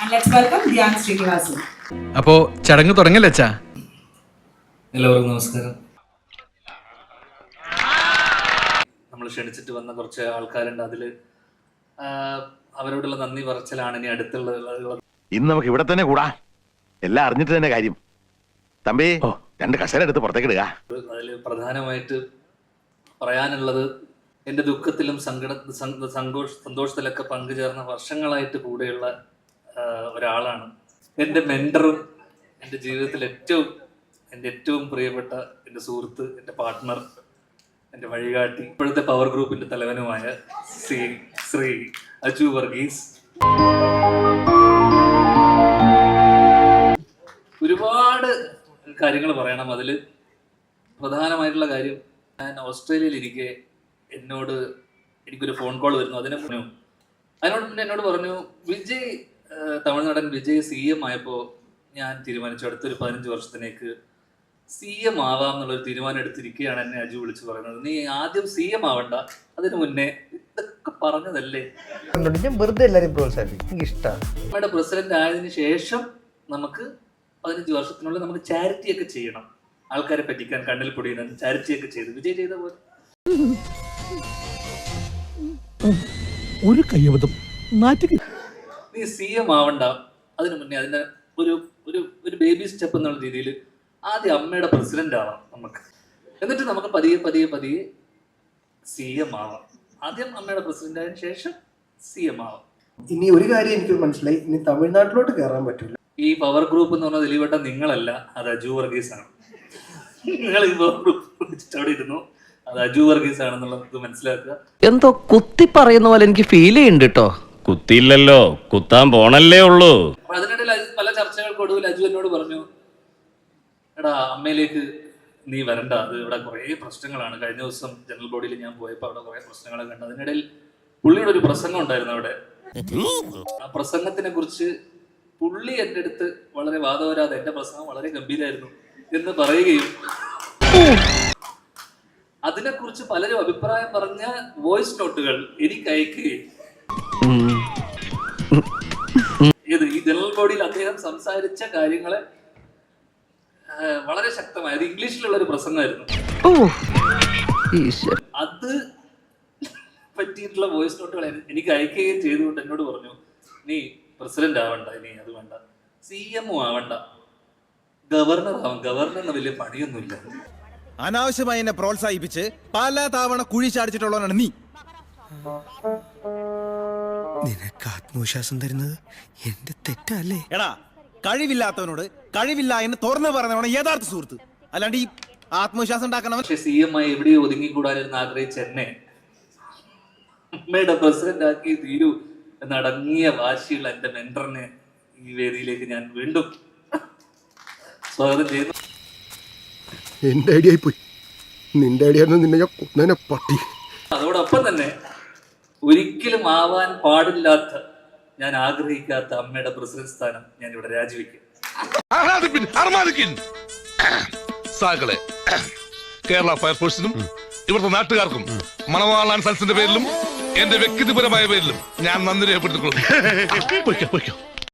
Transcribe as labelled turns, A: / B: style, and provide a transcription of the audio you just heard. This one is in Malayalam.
A: And let's welcome Dhyan Srinivasan.
B: അപ്പോ ചടങ്ങ് തുടങ്ങല്ലേ അച്ഛാ?
C: എല്ലാവർക്കും നമസ്കാരം. നമ്മൾ ക്ഷണിച്ചിട്ട് വന്ന കുറച്ച് ആൾക്കാരുണ്ട്. അതിൽ അവരോടുള്ള നന്ദി പറച്ചിലാണ് ഇനി അടുത്തുള്ള.
D: ഇന്ന് നമുക്ക് ഇവിടെ തന്നെ കൂടാ, എല്ലാം അറിഞ്ഞിട്ട് തന്നെ കാര്യം. തമ്പി, 2 കസേര എടുത്ത് പുറത്തേക്ക് ഇടുക.
C: അതിൽ പ്രധാനമായിട്ട് പറയാനുള്ളത്, എൻ്റെ ദുഃഖത്തിലും സന്തോഷത്തിലൊക്കെ പങ്കുചേർന്ന വർഷങ്ങളായിട്ട് കൂടെയുള്ള ഒരാളാണ്. എൻ്റെ മെൻറ്ററും എൻ്റെ ജീവിതത്തിൽ ഏറ്റവും പ്രിയപ്പെട്ട എൻ്റെ സുഹൃത്ത്, എൻ്റെ പാർട്ട്ണർ, എൻ്റെ വഴികാട്ടി, ഇപ്പോഴത്തെ പവർ ഗ്രൂപ്പിൻ്റെ തലവനുമായ ശ്രീ അജു വർഗീസ്. ഒരുപാട് കാര്യങ്ങൾ പറയണം. അതിൽ പ്രധാനമായിട്ടുള്ള കാര്യം, ഞാൻ ഓസ്ട്രേലിയയിൽ ഇരിക്കെ എനിക്കൊരു ഫോൺ കോൾ വരുന്നു. എന്നോട് പറഞ്ഞു, വിജയ്, തമിഴ്നാടൻ വിജയ് CM ആയപ്പോൾ ഞാൻ തീരുമാനിച്ചു അടുത്തൊരു 15 വർഷത്തിലേക്ക് CM ആവാം എന്നുള്ളൊരു തീരുമാനം എടുത്തിരിക്കുകയാണ്. എന്നെ അജു വിളിച്ച് പറയുന്നത്, നീ ആദ്യം CM ആവണ്ട, അതിനു മുന്നേ ഇതൊക്കെ പറഞ്ഞതല്ലേ. നമ്മുടെ പ്രസിഡന്റ് ആയതിനു ശേഷം നമുക്ക് 15 വർഷത്തിനുള്ളിൽ നമുക്ക് ചാരിറ്റി ഒക്കെ ചെയ്യണം. ആൾക്കാരെ പറ്റിക്കാൻ കണ്ണിൽ പൊടിയുന്ന ചാരിറ്റി ഒക്കെ ചെയ്ത് വിജയ് ചെയ്ത പോലെ
E: ഒരു കയ്യബദ്ധം.
C: നീ CM ആവണ്ട, അതിനു മുന്നേ അതിന്റെ ഒരു ബേബി സ്റ്റെപ്പ് എന്നുള്ള രീതിയിൽ ആദ്യം അമ്മയുടെ പ്രസിഡന്റ് ആവാം നമുക്ക്. എന്നിട്ട് നമുക്ക് പതിയെ CM ആവാം. ആദ്യം അമ്മയുടെ പ്രസിഡന്റ് ആയതിനു ശേഷം CM ആവാം.
F: ഇനി ഒരു കാര്യം എനിക്ക് മനസ്സിലായി, ഇനി തമിഴ്നാട്ടിലോട്ട് കയറാൻ പറ്റില്ല.
C: ഈ പവർ ഗ്രൂപ്പ് എന്ന് പറഞ്ഞാൽ ദിലീപേട്ട നിങ്ങളല്ല, അത് അജു വർഗീസ് ആണ്. നിങ്ങൾ ഈ പവർ ഗ്രൂപ്പ് അവിടെ ഇരുന്നു, അത് അജു വർഗീസ് ആണെന്നുള്ളത് മനസ്സിലാക്കുക.
G: എന്തോ കുത്തി പറയുന്ന പോലെ എനിക്ക് ഫീൽ ചെയ്യുന്നുണ്ട് കേട്ടോ.
H: കുത്തിയില്ലല്ലോ, കുത്താൻ പോണല്ലേ ഉള്ളൂ.
C: അപ്പൊ അതിനിടയിൽ പല ചർച്ചകൾക്കൊടുവിൽ അജു എന്നോട് പറഞ്ഞു, എടാ അമ്മയിലേക്ക് നീ വരണ്ട, അത് ഇവിടെ കുറേ പ്രശ്നങ്ങളാണ്. കഴിഞ്ഞ ദിവസം ജനറൽ ബോഡിയിൽ ഞാൻ പോയപ്പോൾ അവിടെ കുറേ പ്രശ്നങ്ങളൊക്കെ കണ്ടു. അതിനിടയിൽ പുള്ളിയുടെ ഒരു പ്രസംഗം ഉണ്ടായിരുന്നു അവിടെ. ആ പ്രസംഗത്തിനെ കുറിച്ച് പുള്ളി എൻ്റെ അടുത്ത് വളരെ വാദവരാതെ, എൻ്റെ പ്രസംഗം വളരെ ഗംഭീരമായിരുന്നു എന്ന് പറയുകയും അതിനെക്കുറിച്ച് പലരും അഭിപ്രായം പറഞ്ഞ വോയിസ് നോട്ടുകൾ എനിക്ക് അയക്കുകയും, ഈ ജനറൽ ബോഡിയിൽ അദ്ദേഹം സംസാരിച്ച കാര്യങ്ങളെ വളരെ ശക്തമായ ഇംഗ്ലീഷിലുള്ള ഒരു പ്രസംഗമായിരുന്നു. അത് പറ്റിയിട്ടുള്ള വോയിസ് നോട്ടുകൾ എനിക്ക് അയക്കുകയും ചെയ്തുകൊണ്ട് എന്നോട് പറഞ്ഞു, നീ പ്രസിഡന്റ് ആവണ്ട, ഇനി അത് വേണ്ട, CM ആവണ്ട, ഗവർണർ ആവാം. ഗവർണറിന് വലിയ പണിയൊന്നുമില്ല.
E: അനാവശ്യമായി എന്നെ പ്രോത്സാഹിപ്പിച്ച് പല തവണ കുഴി ചാടിച്ചിട്ടുള്ളവനാണ് നീ.
I: നിനക്ക് ആത്മവിശ്വാസം തരുന്നത് എന്റെ തെറ്റല്ലേ?
E: എടാ, കഴിവില്ലാത്തവനോട് കഴിവില്ല എന്ന് തുറന്നു പറഞ്ഞവനാണ് യഥാർത്ഥ സുഹൃത്ത്, അല്ലാണ്ട് ഈ ആത്മവിശ്വാസം ഉണ്ടാക്കണവൻ.
C: പക്ഷെ CM ആയി എവിടെയോ ഒതുങ്ങിക്കൂടാനെന്ന് ആഗ്രഹിച്ച എന്നെ അമ്മയുടെ പ്രസിഡന്റ് ആക്കി തീരൂ എന്നടങ്ങിയ വാശിയുള്ള എന്റെ മെന്ററിനെ ഈ വേദിയിലേക്ക് ഞാൻ വീണ്ടും സ്വാഗതം ചെയ്യുന്നു.
F: എന്റെ ഐഡിയ പോയി, നിന്റെ ഐഡിയ നിന്നെ ഞാൻ കൊന്നേനെ പട്ടി.
C: അതോടൊപ്പം തന്നെ ഒരിക്കലും ആവാൻ പാടില്ലാത്ത, ഞാൻ ആഗ്രഹിക്കാത്ത അമ്മയുടെ പ്രസിഡന്റ് സ്ഥാനം ഞാൻ ഇവിടെ രാജിവെക്കും.
J: കേരള ഫയർഫോഴ്സിനും ഇവിടുത്തെ നാട്ടുകാർക്കും മണവാളാൻ സൽസിന്റെ പേരിലും എന്റെ വ്യക്തിപരമായ പേരിലും ഞാൻ നന്ദി രേഖപ്പെടുത്തിക്കൊള്ളുന്നു.